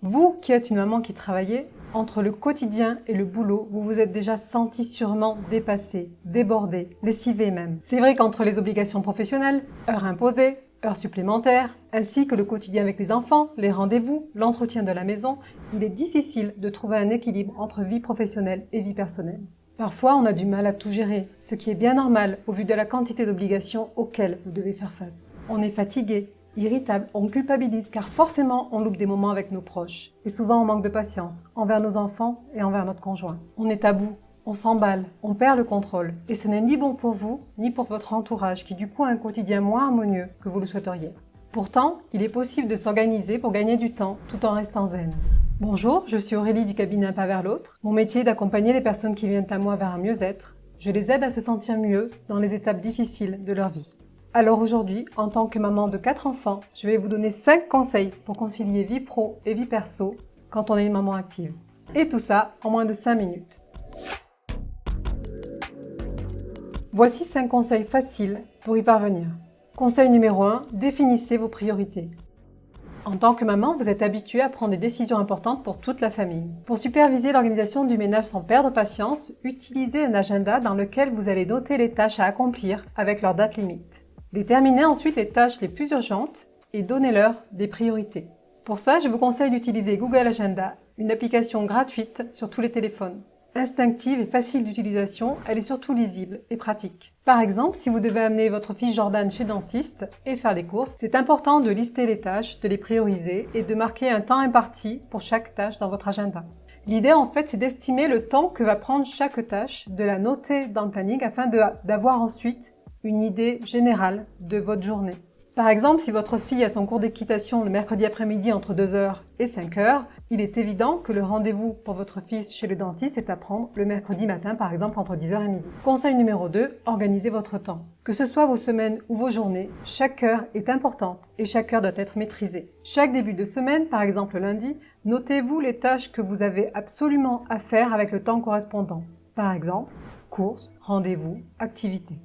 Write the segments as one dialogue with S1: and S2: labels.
S1: Vous qui êtes une maman qui travaillait, entre le quotidien et le boulot, vous vous êtes déjà senti sûrement dépassé, débordé, lessivé même. C'est vrai qu'entre les obligations professionnelles, heures imposées, heures supplémentaires, ainsi que le quotidien avec les enfants, les rendez-vous, l'entretien de la maison, il est difficile de trouver un équilibre entre vie professionnelle et vie personnelle. Parfois, on a du mal à tout gérer, ce qui est bien normal au vu de la quantité d'obligations auxquelles vous devez faire face. On est fatigué, irritable, on culpabilise car forcément on loupe des moments avec nos proches. Et souvent on manque de patience envers nos enfants et envers notre conjoint. On est à bout, on s'emballe, on perd le contrôle. Et ce n'est ni bon pour vous, ni pour votre entourage qui du coup a un quotidien moins harmonieux que vous le souhaiteriez. Pourtant, il est possible de s'organiser pour gagner du temps tout en restant zen. Bonjour, je suis Aurélie du cabinet Un pas vers l'autre. Mon métier est d'accompagner les personnes qui viennent à moi vers un mieux-être. Je les aide à se sentir mieux dans les étapes difficiles de leur vie. Alors aujourd'hui, en tant que maman de 4 enfants, je vais vous donner 5 conseils pour concilier vie pro et vie perso quand on est une maman active. Et tout ça en moins de 5 minutes. Voici 5 conseils faciles pour y parvenir. Conseil numéro 1, définissez vos priorités. En tant que maman, vous êtes habituée à prendre des décisions importantes pour toute la famille. Pour superviser l'organisation du ménage sans perdre patience, utilisez un agenda dans lequel vous allez noter les tâches à accomplir avec leur date limite. Déterminez ensuite les tâches les plus urgentes et donnez-leur des priorités. Pour ça, je vous conseille d'utiliser Google Agenda, une application gratuite sur tous les téléphones. Instinctive et facile d'utilisation, elle est surtout lisible et pratique. Par exemple, si vous devez amener votre fils Jordan chez le dentiste et faire les courses, c'est important de lister les tâches, de les prioriser et de marquer un temps imparti pour chaque tâche dans votre agenda. L'idée en fait, c'est d'estimer le temps que va prendre chaque tâche, de la noter dans le planning afin d'avoir ensuite une idée générale de votre journée. Par exemple, si votre fille a son cours d'équitation le mercredi après-midi entre 2h et 5h, il est évident que le rendez-vous pour votre fils chez le dentiste est à prendre le mercredi matin, par exemple entre 10h et midi. Conseil numéro 2, organisez votre temps. Que ce soit vos semaines ou vos journées, chaque heure est importante et chaque heure doit être maîtrisée. Chaque début de semaine, par exemple lundi, notez-vous les tâches que vous avez absolument à faire avec le temps correspondant. Par exemple, courses, rendez-vous, activités.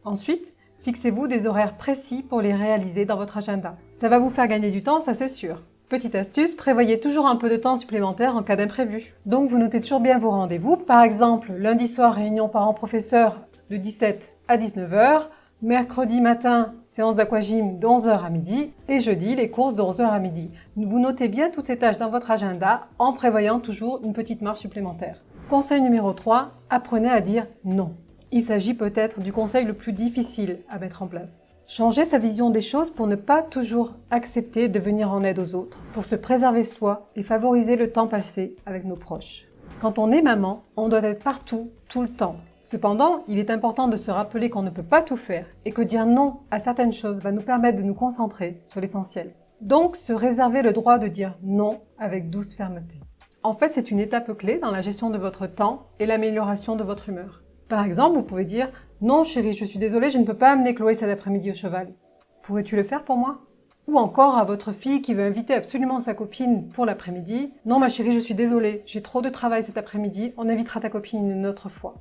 S1: Ensuite, fixez-vous des horaires précis pour les réaliser dans votre agenda. Ça va vous faire gagner du temps, ça c'est sûr. Petite astuce, prévoyez toujours un peu de temps supplémentaire en cas d'imprévu. Donc vous notez toujours bien vos rendez-vous. Par exemple, lundi soir, réunion parents-professeurs de 17 à 19h. Mercredi matin, séance d'aquagym de 11h à midi. Et jeudi, les courses de 11h à midi. Vous notez bien toutes ces tâches dans votre agenda en prévoyant toujours une petite marge supplémentaire. Conseil numéro 3, apprenez à dire non. Il s'agit peut-être du conseil le plus difficile à mettre en place. Changer sa vision des choses pour ne pas toujours accepter de venir en aide aux autres, pour se préserver soi et favoriser le temps passé avec nos proches. Quand on est maman, on doit être partout, tout le temps. Cependant, il est important de se rappeler qu'on ne peut pas tout faire et que dire non à certaines choses va nous permettre de nous concentrer sur l'essentiel. Donc, se réserver le droit de dire non avec douce fermeté. En fait, c'est une étape clé dans la gestion de votre temps et l'amélioration de votre humeur. Par exemple, vous pouvez dire « Non chérie, je suis désolée, je ne peux pas amener Chloé cet après-midi au cheval. Pourrais-tu le faire pour moi ?» Ou encore à votre fille qui veut inviter absolument sa copine pour l'après-midi « Non ma chérie, je suis désolée, j'ai trop de travail cet après-midi, on invitera ta copine une autre fois. »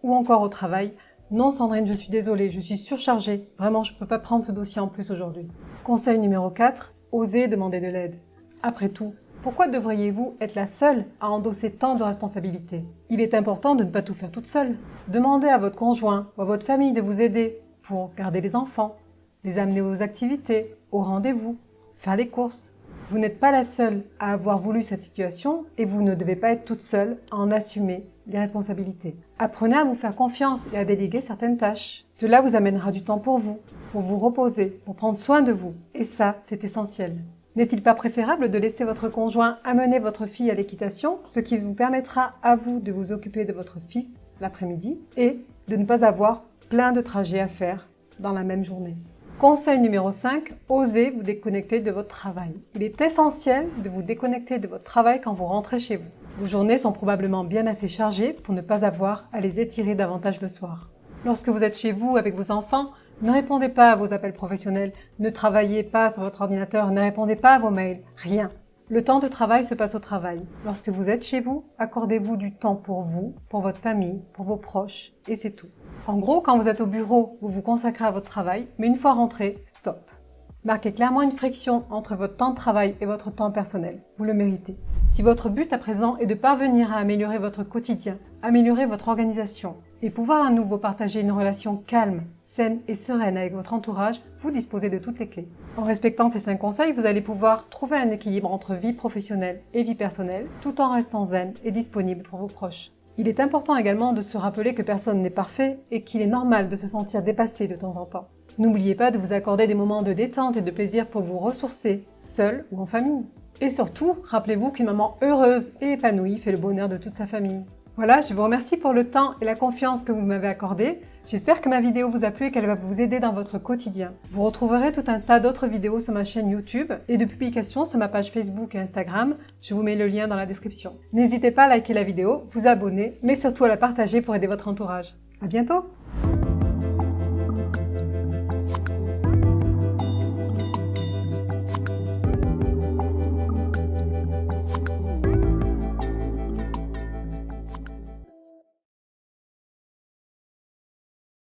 S1: Ou encore au travail « Non Sandrine, je suis désolée, je suis surchargée, vraiment je ne peux pas prendre ce dossier en plus aujourd'hui. » Conseil numéro 4, osez demander de l'aide. Après tout, pourquoi devriez-vous être la seule à endosser tant de responsabilités? Il est important de ne pas tout faire toute seule. Demandez à votre conjoint ou à votre famille de vous aider pour garder les enfants, les amener aux activités, aux rendez-vous, faire les courses. Vous n'êtes pas la seule à avoir voulu cette situation et vous ne devez pas être toute seule à en assumer les responsabilités. Apprenez à vous faire confiance et à déléguer certaines tâches. Cela vous amènera du temps pour vous reposer, pour prendre soin de vous. Et ça, c'est essentiel. N'est-il pas préférable de laisser votre conjoint amener votre fille à l'équitation, ce qui vous permettra à vous de vous occuper de votre fils l'après-midi et de ne pas avoir plein de trajets à faire dans la même journée. Conseil numéro 5, osez vous déconnecter de votre travail. Il est essentiel de vous déconnecter de votre travail quand vous rentrez chez vous. Vos journées sont probablement bien assez chargées pour ne pas avoir à les étirer davantage le soir. Lorsque vous êtes chez vous avec vos enfants, ne répondez pas à vos appels professionnels, ne travaillez pas sur votre ordinateur, ne répondez pas à vos mails, rien. Le temps de travail se passe au travail. Lorsque vous êtes chez vous, accordez-vous du temps pour vous, pour votre famille, pour vos proches, et c'est tout. En gros, quand vous êtes au bureau, vous vous consacrez à votre travail, mais une fois rentré, stop. Marquez clairement une friction entre votre temps de travail et votre temps personnel. Vous le méritez. Si votre but à présent est de parvenir à améliorer votre quotidien, améliorer votre organisation et pouvoir à nouveau partager une relation calme, saine et sereine avec votre entourage, vous disposez de toutes les clés. En respectant ces 5 conseils, vous allez pouvoir trouver un équilibre entre vie professionnelle et vie personnelle, tout en restant zen et disponible pour vos proches. Il est important également de se rappeler que personne n'est parfait et qu'il est normal de se sentir dépassé de temps en temps. N'oubliez pas de vous accorder des moments de détente et de plaisir pour vous ressourcer, seul ou en famille. Et surtout, rappelez-vous qu'une maman heureuse et épanouie fait le bonheur de toute sa famille. Voilà, je vous remercie pour le temps et la confiance que vous m'avez accordé. J'espère que ma vidéo vous a plu et qu'elle va vous aider dans votre quotidien. Vous retrouverez tout un tas d'autres vidéos sur ma chaîne YouTube et de publications sur ma page Facebook et Instagram. Je vous mets le lien dans la description. N'hésitez pas à liker la vidéo, vous abonner, mais surtout à la partager pour aider votre entourage. À bientôt!